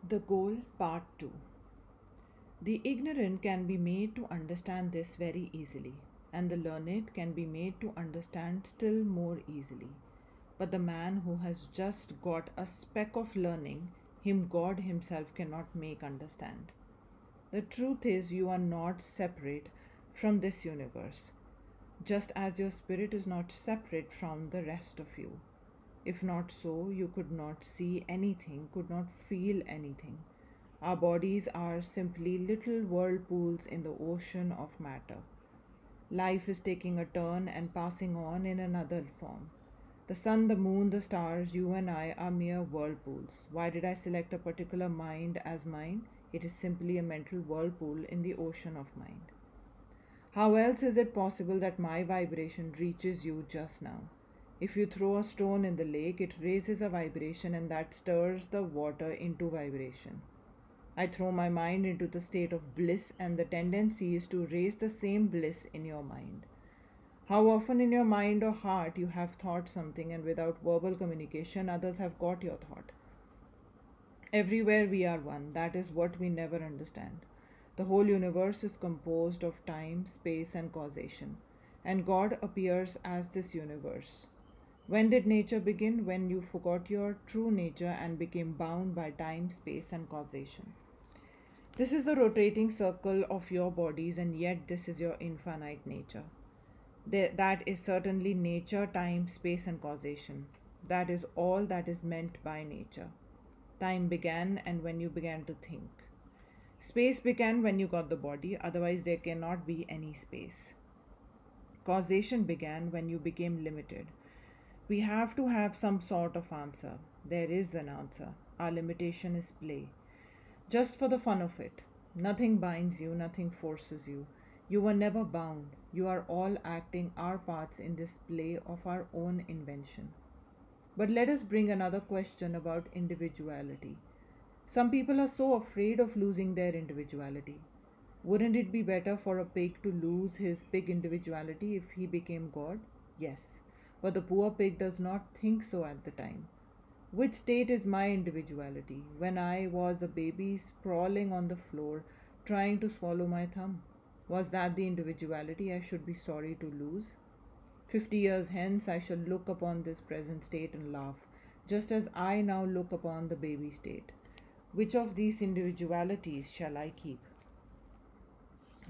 The Goal, Part 2. The ignorant can be made to understand this very easily, and the learned can be made to understand still more easily. But the man who has just got a speck of learning, him God Himself cannot make understand. The truth is, you are not separate from this universe, just as your spirit is not separate from the rest of you. If not so, you could not see anything, could not feel anything. Our bodies are simply little whirlpools in the ocean of matter. Life is taking a turn and passing on in another form. The sun, the moon, the stars, you and I are mere whirlpools. Why did I select a particular mind as mine? It is simply a mental whirlpool in the ocean of mind. How else is it possible that my vibration reaches you just now? If you throw a stone in the lake, it raises a vibration and that stirs the water into vibration. I throw my mind into the state of bliss, and the tendency is to raise the same bliss in your mind. How often in your mind or heart you have thought something, and without verbal communication, others have got your thought. Everywhere we are one, that is what we never understand. The whole universe is composed of time, space, and causation, and God appears as this universe. When did nature begin? When you forgot your true nature and became bound by time, space, and causation. This is the rotating circle of your bodies, and yet this is your infinite nature. That is certainly nature, time, space, and causation. That is all that is meant by nature. Time began and when you began to think. Space began when you got the body, otherwise, there cannot be any space. Causation began when you became limited. We have to have some sort of answer. There is an answer. Our limitation is play. Just for the fun of it. Nothing binds you, nothing forces you. You were never bound. You are all acting our parts in this play of our own invention. But let us bring another question about individuality. Some people are so afraid of losing their individuality. Wouldn't it be better for a pig to lose his pig individuality if he became God? Yes. But the poor pig does not think so at the time. Which state is my individuality? When I was a baby sprawling on the floor trying to swallow my thumb? Was that the individuality I should be sorry to lose? 50 years hence, I shall look upon this present state and laugh, just as I now look upon the baby state. Which of these individualities shall I keep?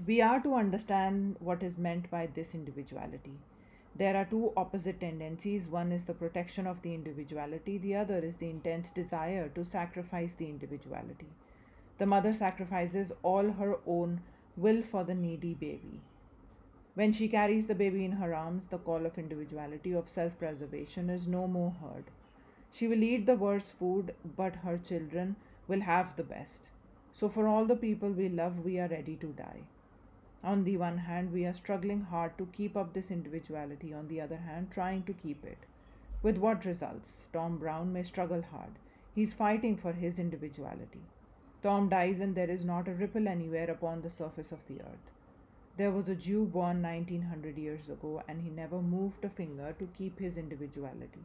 We are to understand what is meant by this individuality. There are two opposite tendencies. One is the protection of the individuality, the other is the intense desire to sacrifice the individuality. The mother sacrifices all her own will for the needy baby. When she carries the baby in her arms, the call of individuality, of self preservation, is no more heard. She will eat the worst food, but her children will have the best. So, for all the people we love, we are ready to die. On the one hand, we are struggling hard to keep up this individuality, on the other hand, trying to keep it. With what results? Tom Brown may struggle hard. He's fighting for his individuality. Tom dies, and there is not a ripple anywhere upon the surface of the earth. There was a Jew born 1900 years ago, and he never moved a finger to keep his individuality.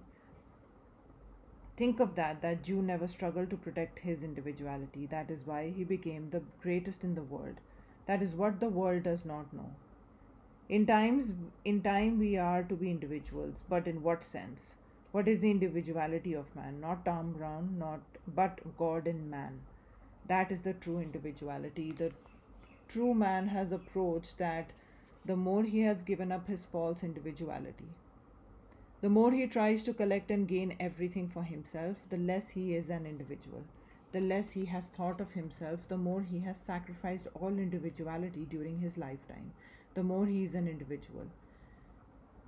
Think of that. That Jew never struggled to protect his individuality. That is why he became the greatest in the world. That is what the world does not know. In time we are to be individuals, but in what sense? What is the individuality of man? Not Tom Brown, not but God in man. That is the true individuality. The true man has approached that the more he has given up his false individuality. The more he tries to collect and gain everything for himself, the less he is an individual. The less he has thought of himself, the more he has sacrificed all individuality during his lifetime, the more he is an individual.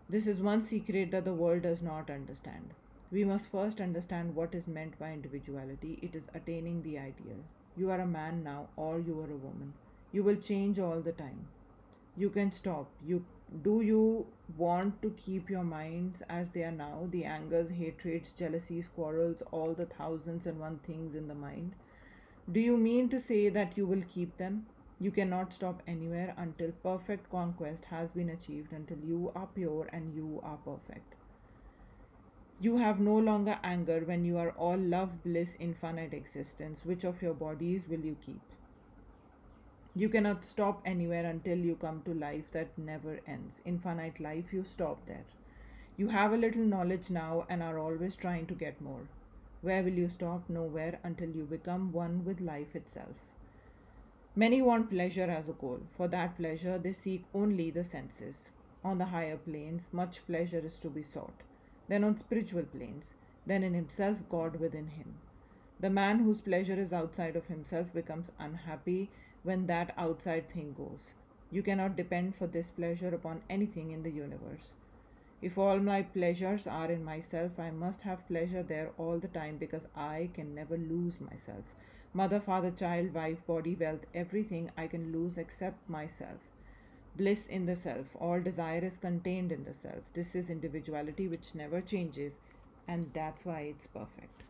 This is one secret that the world does not understand. We must first understand what is meant by individuality. It is attaining the ideal. You are a man now, or you are a woman. You will change all the time. You can stop. Do you want to keep your minds as they are now, the angers, hatreds, jealousies, quarrels, all the thousands and one things in the mind? Do you mean to say that you will keep them? You cannot stop anywhere until perfect conquest has been achieved, until you are pure and you are perfect. You have no longer anger when you are all love, bliss, infinite existence. Which of your bodies will you keep? You cannot stop anywhere until you come to life that never ends. Infinite life, you stop there. You have a little knowledge now and are always trying to get more. Where will you stop? Nowhere until you become one with life itself. Many want pleasure as a goal. For that pleasure, they seek only the senses. On the higher planes, much pleasure is to be sought. Then on spiritual planes, then in himself, God within him. The man whose pleasure is outside of himself becomes unhappy when that outside thing goes. You cannot depend for this pleasure upon anything in the universe. If all my pleasures are in myself, I must have pleasure there all the time because I can never lose myself. Mother, father, child, wife, body, wealth, everything I can lose except myself. Bliss in the self. All desire is contained in the self. This is individuality which never changes, and that's why it's perfect.